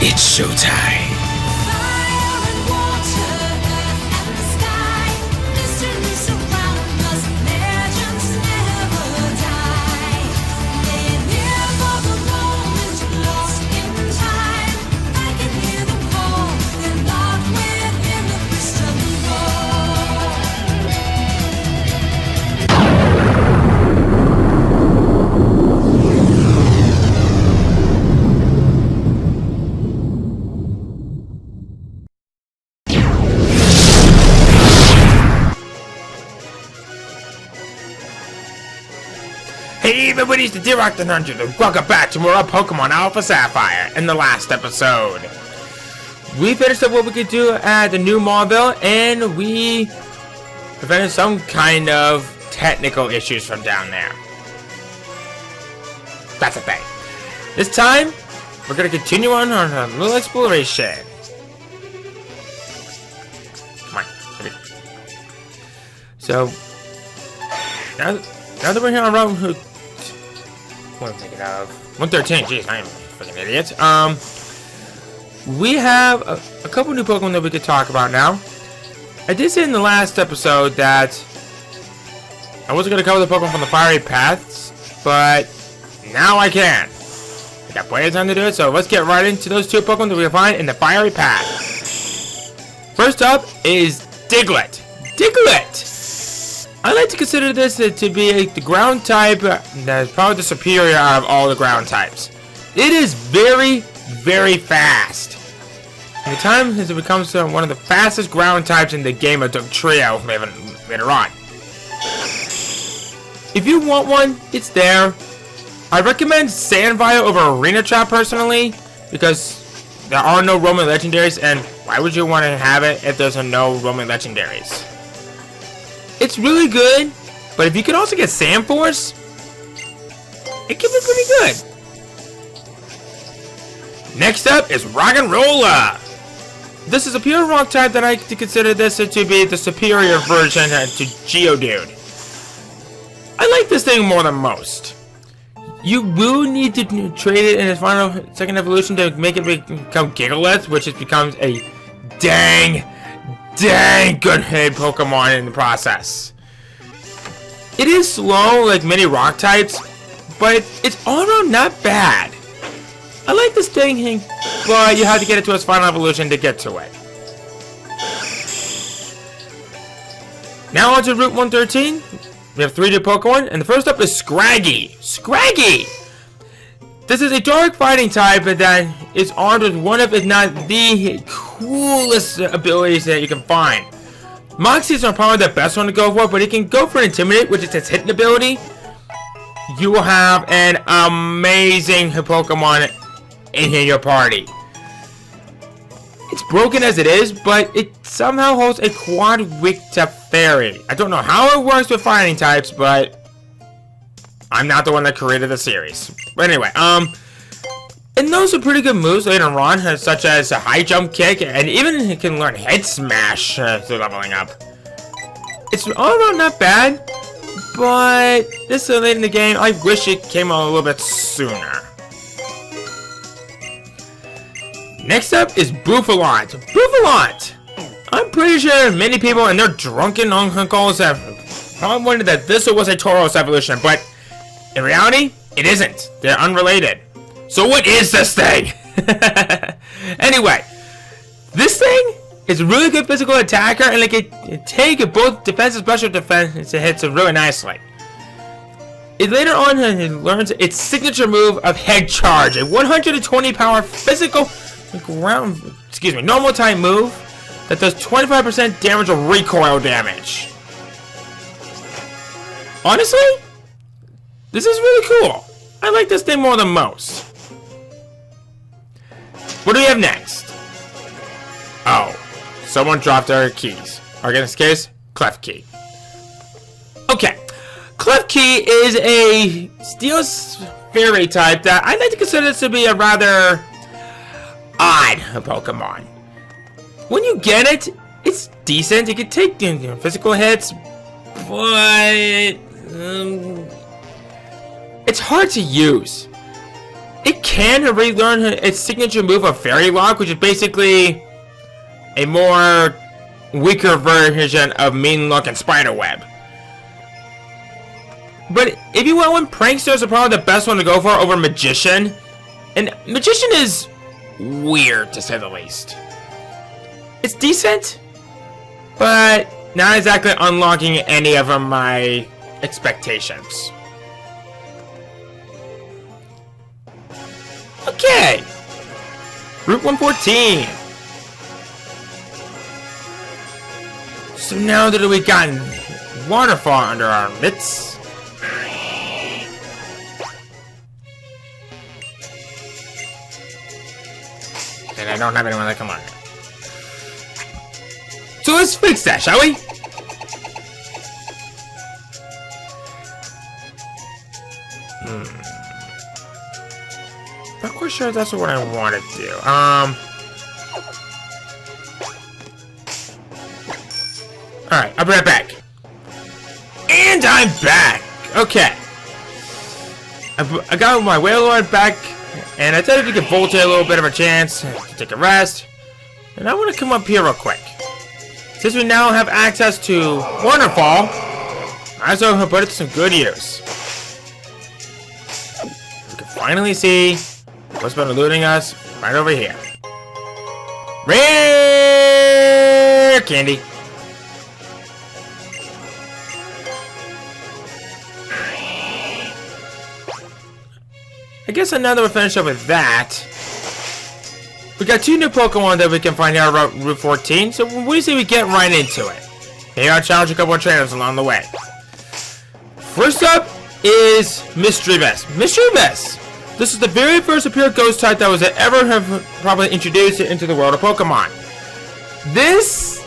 It's showtime. Hey everybody, it's the Rock the 100 and welcome back to more of Pokemon Alpha Sapphire. In the last episode, we finished up what we could do at the new Mauville, and we prevented some kind of technical issues from down there. That's a thing. This time, we're going to continue on our little exploration. Come on. So, now that we're here on Route... What am I thinking of? 113, jeez, I am a freaking idiot. We have a couple new Pokemon that we could talk about now. I did say in the last episode that I wasn't going to cover the Pokemon from the Fiery Paths, but now I can. I got plenty of time to do it, so let's get right into those two Pokemon that we can find in the Fiery Path. First up is Diglett. Diglett! I like to consider this to be the ground type that is probably the superior out of all the ground types. It is very, very fast. And the time as it becomes one of the fastest ground types in the game of Trio later on. If you want one, it's there. I recommend Sandvile over Arena Trap personally, because there are no roaming legendaries, and why would you want to have it if there's no roaming legendaries? It's really good, but if you can also get Sand Force, it can be pretty good. Next up is Roggenrola. This is a pure rock type that I like to consider this to be the superior version to Geodude. I like this thing more than most. You will need to trade it in its second evolution to make it become Gigalith, which becomes a dang good hit Pokemon in the process. It is slow like many rock types, but it's all around not bad. I like this thing, but you have to get it to its final evolution to get to it. Now on to Route 113. We have 3 new Pokemon, and the first up is Scraggy. Scraggy! This is a dark fighting type that is armed with one of, if not the coolest abilities that you can find. Moxies are probably the best one to go for, but it can go for Intimidate, which is its hidden ability. You will have an amazing Pokemon in your party. It's broken as it is, but it somehow holds a quad wick to Fairy. I don't know how it works with fighting types, but I'm not the one that created the series. But anyway, and those are pretty good moves later on, such as a high jump kick, and even it can learn head smash through leveling up. It's all around not bad, but this is late in the game. I wish it came out a little bit sooner. Next up is Bouffalont. Bouffalont! I'm pretty sure many people and their drunken uncles have probably wondered that this was a Tauros evolution, but in reality, it isn't. They're unrelated. So what is this thing? Anyway, this thing is a really good physical attacker, and it can take both defense and special defense hits really nicely. It later on learns its signature move of Head Charge, a 120 power physical normal type move that does 25% damage or recoil damage. Honestly, this is really cool. I like this thing more than most. What do we have next? Oh, someone dropped our keys. Or in this case, Klefki. Okay, Klefki is a Steel Fairy type that I like to consider this to be a rather odd Pokemon. When you get it, it's decent. It can take physical hits, but it's hard to use. It can relearn its signature move of Fairy Lock, which is basically a more weaker version of Mean Look and Spiderweb. But if you want one, Pranksters are probably the best one to go for over Magician. And Magician is weird, to say the least. It's decent, but not exactly unlocking any of my expectations. Okay. Route 114. So now that we've gotten Waterfall under our mitts, and I don't have anyone that can learn it. So let's fix that, shall we? Not quite sure if that's what I want to do. Alright, I'll be right back. And I'm back! Okay. I got my Wailord back, and I decided to give Voltaire a little bit of a chance to take a rest. And I want to come up here real quick. Since we now have access to Waterfall, I as well put it to some good use. We can finally see what's been eluding us right over here. Rare candy. I guess now that we're finished up with that, we got 2 new Pokemon that we can find out about Route 14, so what do you say we get right into it? Here I'll challenge a couple of trainers along the way. First up is Mischievous. Mischievous! This is the very first pure ghost type that was ever have probably introduced into the world of Pokemon. This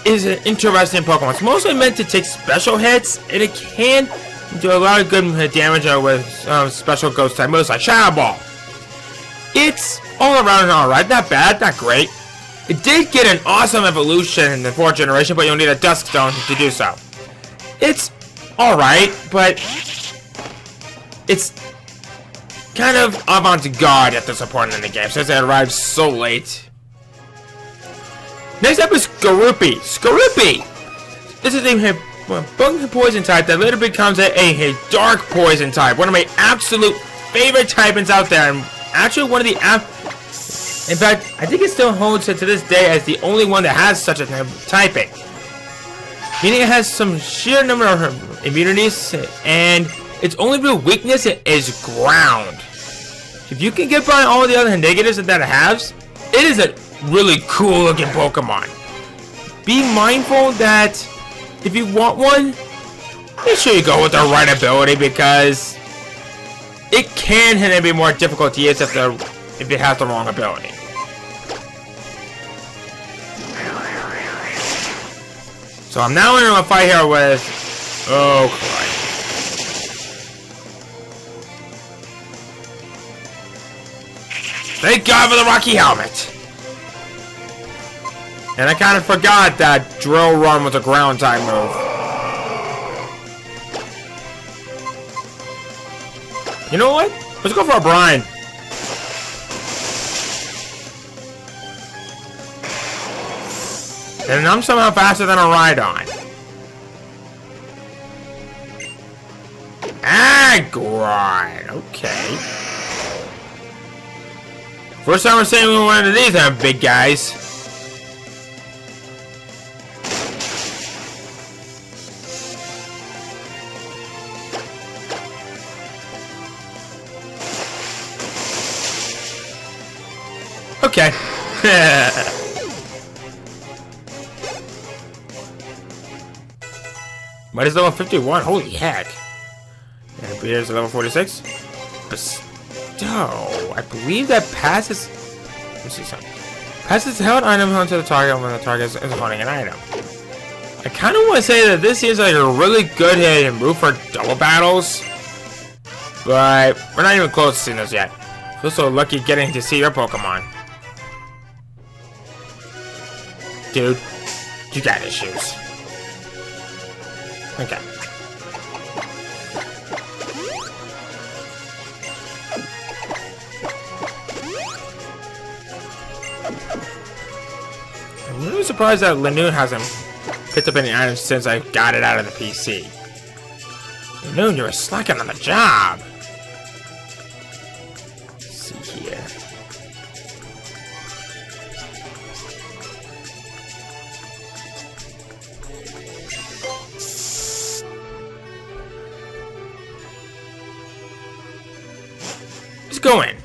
is an interesting Pokemon. It's mostly meant to take special hits, and it can do a lot of good damage with special ghost type moves like Shadow Ball. It's all around alright, not bad, not great. It did get an awesome evolution in the 4th generation, but you'll need a Dusk Stone to do so. It's alright, but it's kind of avant-garde at this point in the game since it arrived so late. Next up is Skorupi. Skorupi! This is a bug poison type that later becomes a dark poison type. One of my absolute favorite typings out there. And actually one of the in fact, I think it still holds to this day as the only one that has such a typing. Meaning it has some sheer number of immunities, and its only real weakness is ground. If you can get by all the other negatives that it has, it is a really cool looking Pokemon. Be mindful that if you want one, make sure you go with the right ability, because it can and be more difficult to use if it has the wrong ability. So I'm now in a fight here with... Oh, Christ. Thank God for the Rocky Helmet. And I kind of forgot that Drill Run was a ground type move. You know what? Let's go for a Brine. And I'm somehow faster than a Rhydon. Aggron. Okay. First time we're seeing one of these big guys. Okay. But it's level 51. Holy heck. And Beer's level 46. Bestow. I believe that passes. Let me see something. Passes the held item onto the target when the target is holding an item. I kind of want to say that this seems like a really good hit and move for double battles. But we're not even close to seeing this yet. Feel so lucky getting to see your Pokemon. Dude, you got issues. Okay. I'm really surprised that Lanoon hasn't picked up any items since I got it out of the PC. Lanoon, you were slacking on the job. Let's see here. Let's go in.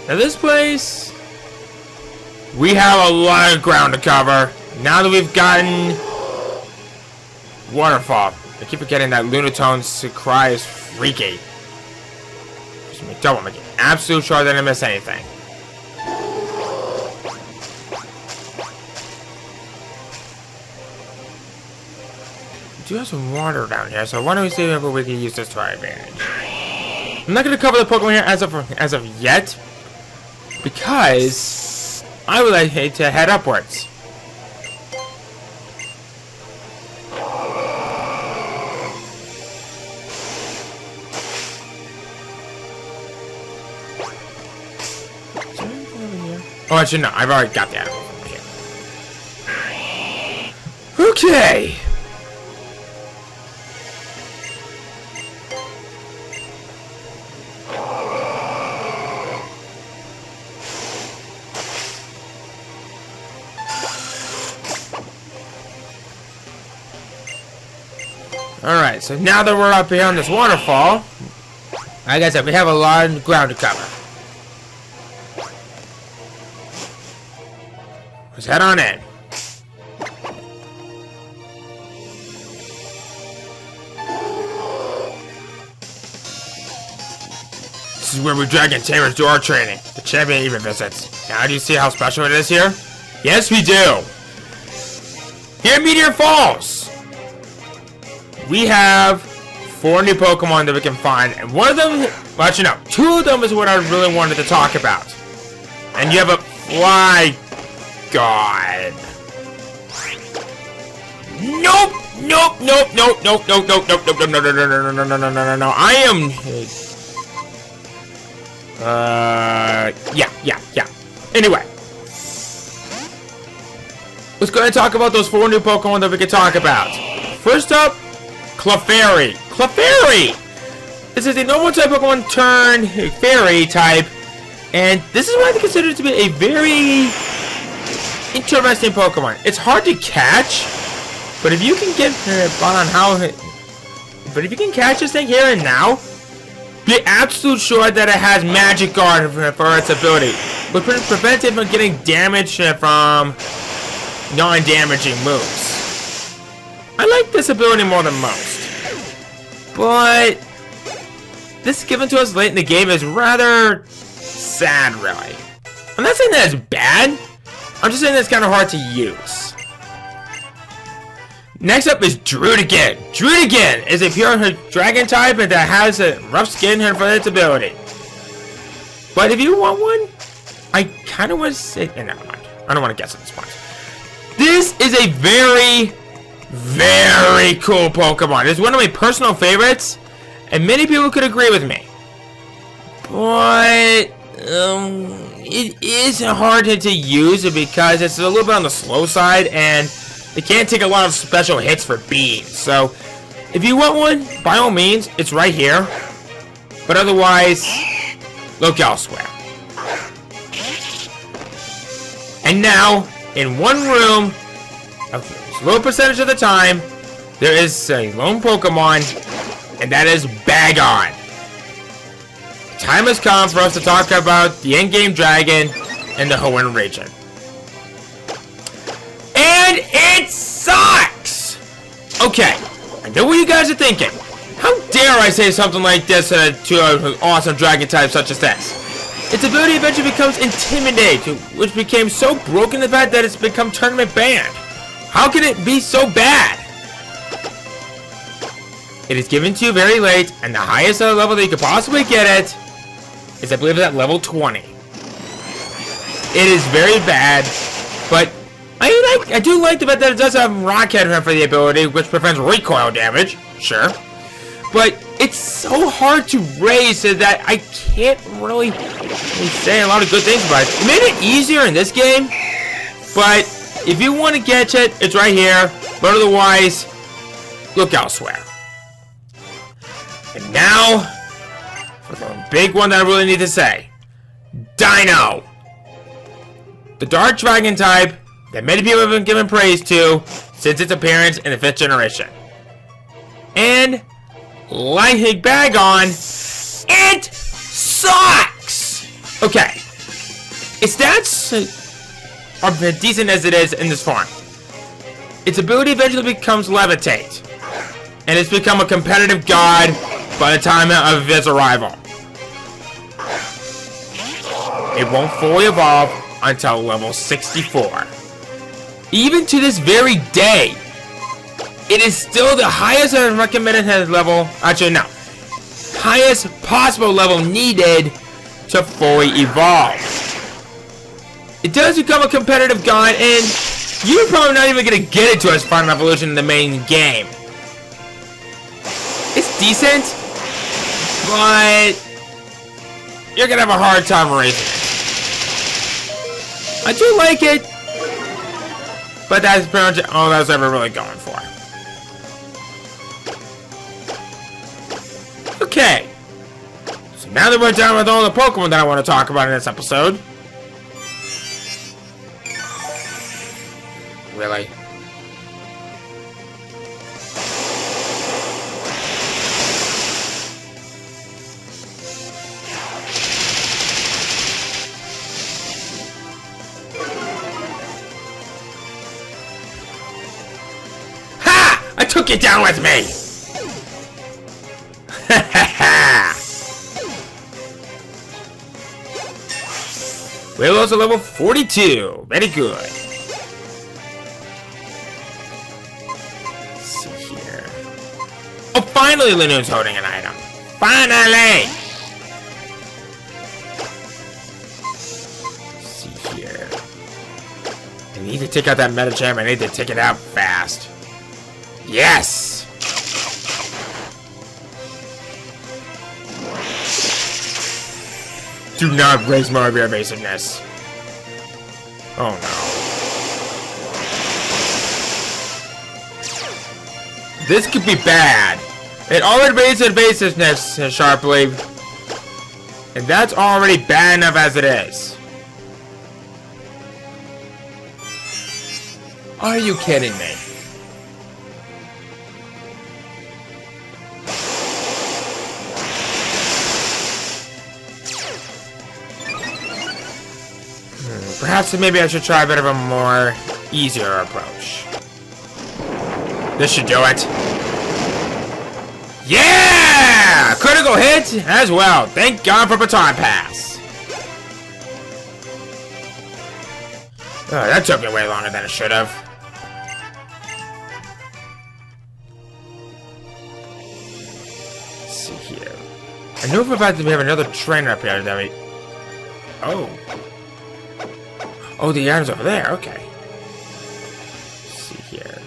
Now this place, we have a lot of ground to cover. Now that we've gotten Waterfall. I keep forgetting that Lunatone's cry is freaky. Just make double making absolute sure that I didn't miss anything. We do have some water down here, so why don't we see if we can use this to our advantage. I'm not going to cover the Pokemon here as of yet, because I would like to head upwards. Oh, actually, no. I've already got the animal from here. Okay. Alright, so now that we're up here on this waterfall, like I said, we have a lot of ground to cover. Let's head on in. This is where we Dragon Tamers do our training. The champion even visits. Now do you see how special it is here? Yes, we do. Here at Meteor Falls, we have 4 new Pokemon that we can find, and one of them, well, actually no, 2 of them is what I really wanted to talk about. And you have a Fly God. Nope, nope, nope, nope, nope, nope, nope, nope, nope, nope, no, no, no, no, no, no, no, no, no, no. I am. Yeah. Anyway, let's go ahead and talk about those 4 new Pokemon that we can talk about. First up, Clefairy. Clefairy! This is a normal type Pokemon turned fairy type, and this is what I consider to be a very interesting Pokemon. It's hard to catch, but if you can get but if you can catch this thing here and now, be absolute sure that it has Magic Guard for its ability, which prevents it from getting damaged from non-damaging moves. I like this ability more than most, but this given to us late in the game is rather sad, really. I'm not saying that it's bad, I'm just saying that it's kind of hard to use. Next up is Drudigan. Drudigan is a pure dragon type and that has a rough skin for its ability. But if you want one, I kind of want to say, never mind. I don't want to guess at this point. This is a very cool Pokemon. It's one of my personal favorites, and many people could agree with me. But it is hard to use because it's a little bit on the slow side, and it can't take a lot of special hits for beams. So, if you want one, by all means, it's right here. But otherwise, look elsewhere. And now, in one room, a low percentage of the time, there is a lone Pokemon, and that is Bagon. Time has come for us to talk about the in-game dragon in the Hoenn region. And it sucks! Okay, I know what you guys are thinking. How dare I say something like this to an awesome dragon type such as this? Its ability eventually becomes Intimidate, which became so broken in fact that it's become tournament banned. How can it be so bad? It is given to you very late, and the highest level that you could possibly get it is, I believe, at level 20. It is very bad, but I do like the fact that it does have Rock Head for the ability, which prevents recoil damage, sure. But it's so hard to raise so that I can't really say a lot of good things about it. It made it easier in this game, but if you want to catch it, it's right here. But otherwise, look elsewhere. And now, for the big one that I really need to say. Dino! The Dark Dragon type that many people have been given praise to since its appearance in the 5th generation. And, like Bagon, it sucks! Okay. Its stats are decent as it is in this form. Its ability eventually becomes Levitate. And it's become a competitive god by the time of its arrival. It won't fully evolve until level 64. Even to this very day, it is still the highest recommended level. Actually, no. Highest possible level needed to fully evolve. It does become a competitive god, and you're probably not even going to get it to its final evolution in the main game. It's decent, but you're going to have a hard time raising it. I do like it, but that's pretty much all I was ever really going for. Okay, so now that we're done with all the Pokemon that I want to talk about in this episode. Really? Ha! I took it down with me! Willow's at level 42. Very good. Let's see here. Oh, finally Lino's holding an item. Finally! Let's see here. I need to take out that Metagem. I need to take it out fast. Yes! Do not raise more of your evasiveness. Oh no. This could be bad. It already raised evasiveness sharply. And that's already bad enough as it is. Are you kidding me? Perhaps maybe I should try a bit of a more easier approach. This should do it. Yeah! Critical hit as well. Thank God for Baton Pass. Oh, that took me way longer than it should have. Let's see here. I know for a fact that we have another trainer up here that we... Oh. Oh, the items over there. Okay. Let's see here.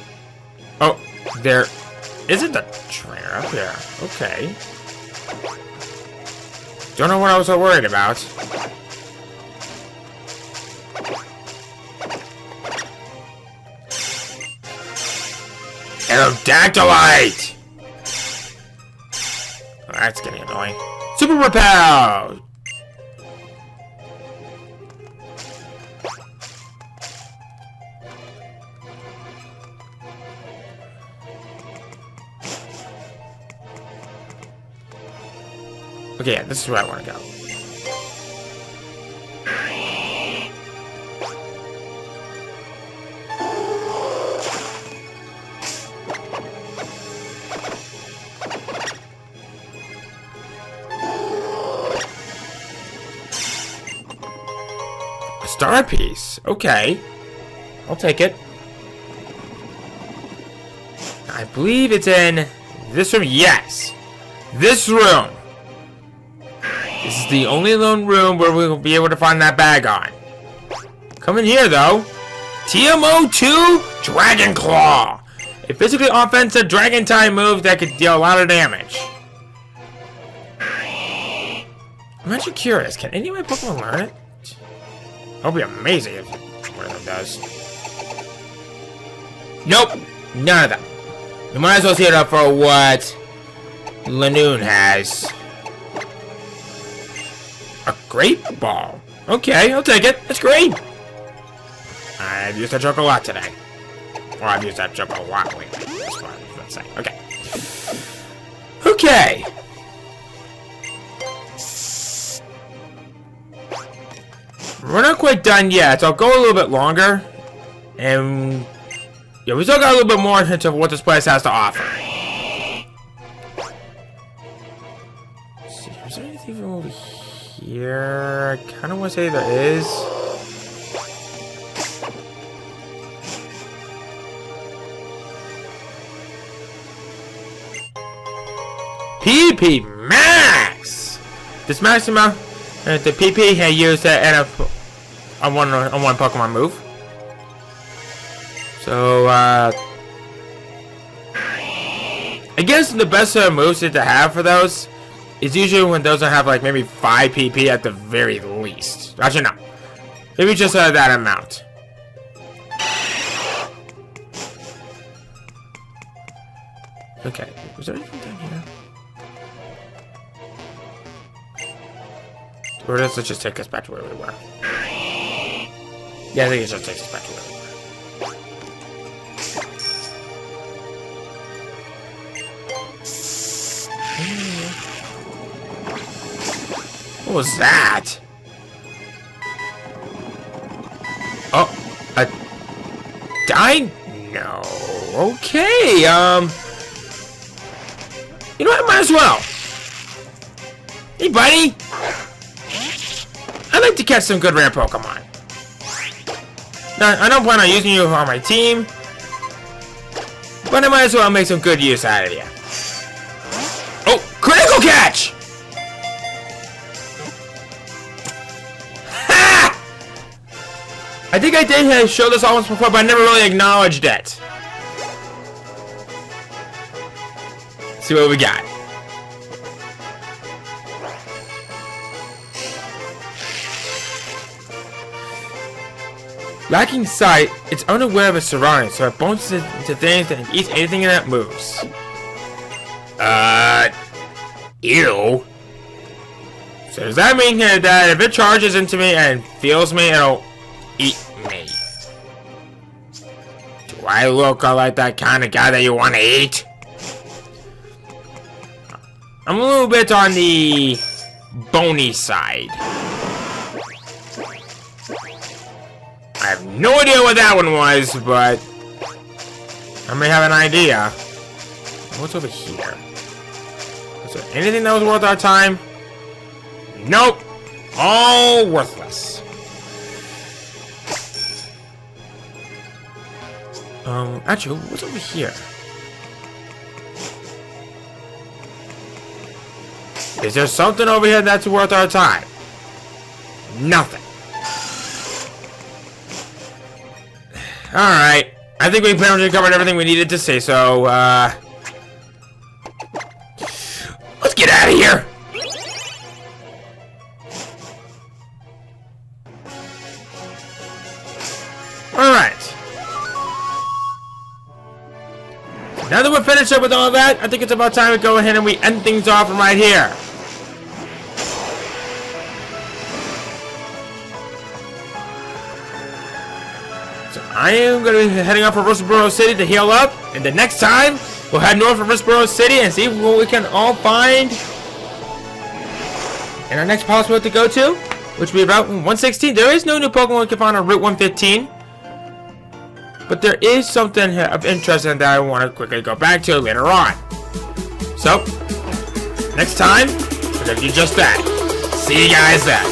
Oh, there isn't a trainer up there. Okay. Don't know what I was so worried about. Aerodactylite! Oh, that's getting annoying. Super Repel! Okay, yeah, this is where I want to go. A star piece. Okay. I'll take it. I believe it's in this room. Yes. This room. This is the only lone room where we will be able to find that bag on. Come in here, though. TMO2 Dragon Claw. A physically offensive dragon type move that could deal a lot of damage. I'm actually curious. Can any of my Pokemon learn it? That would be amazing if one of them does. Nope. None of them. We might as well see it up for what Lanoon has. A Great Ball. Okay, I'll take it. That's great. I've used that joke a lot today. Or I've used that joke a lot lately. That's what I was saying. Okay. Okay. We're not quite done yet, so I'll go a little bit longer. And yeah, we still got a little bit more into what this place has to offer. Let's see, is there anything from over here? I kind of want to say there is. PP Max! This maximum, the PP had used that on one Pokemon move. So, I guess the best moves to have for those is usually when those have like maybe 5 PP at the very least. Actually, no. Maybe just that amount. Okay, was there anything down here? Or does it just take us back to where we were? Yeah, I think it just takes us back to where we were. What was that? Oh, a dino. Okay, you know what? I might as well. Hey, buddy. I'd like to catch some good rare Pokemon. Now, I don't plan on using you on my team, but I might as well make some good use out of you. Oh, critical catch! Ha! I think I did show this all once before, but I never really acknowledged it. Let's see what we got. Lacking sight, it's unaware of its surroundings, so it bounces into things and eats anything that moves. Ew. So does that mean that if it charges into me and feels me, it'll eat me? Do I look like that kind of guy that you want to eat? I'm a little bit on the bony side. I have no idea what that one was, but I may have an idea. What's over here? Is there anything that was worth our time? Nope. All worthless. Actually, what's over here? Is there something over here that's worth our time? Nothing. Alright. I think we pretty much covered everything we needed to say, so, let's get out of here! Alright. Now that we're finished up with all of that, I think it's about time to go ahead and we end things off right here. I am going to be heading off for Reposted City to heal up, and the next time, we'll head north for Reposted City and see what we can all find in our next possible to go to, which will be Route 116. There is no new Pokemon we can find on Route 115, but there is something of interest that I want to quickly go back to later on. So, next time, we're going to do just that. See you guys then.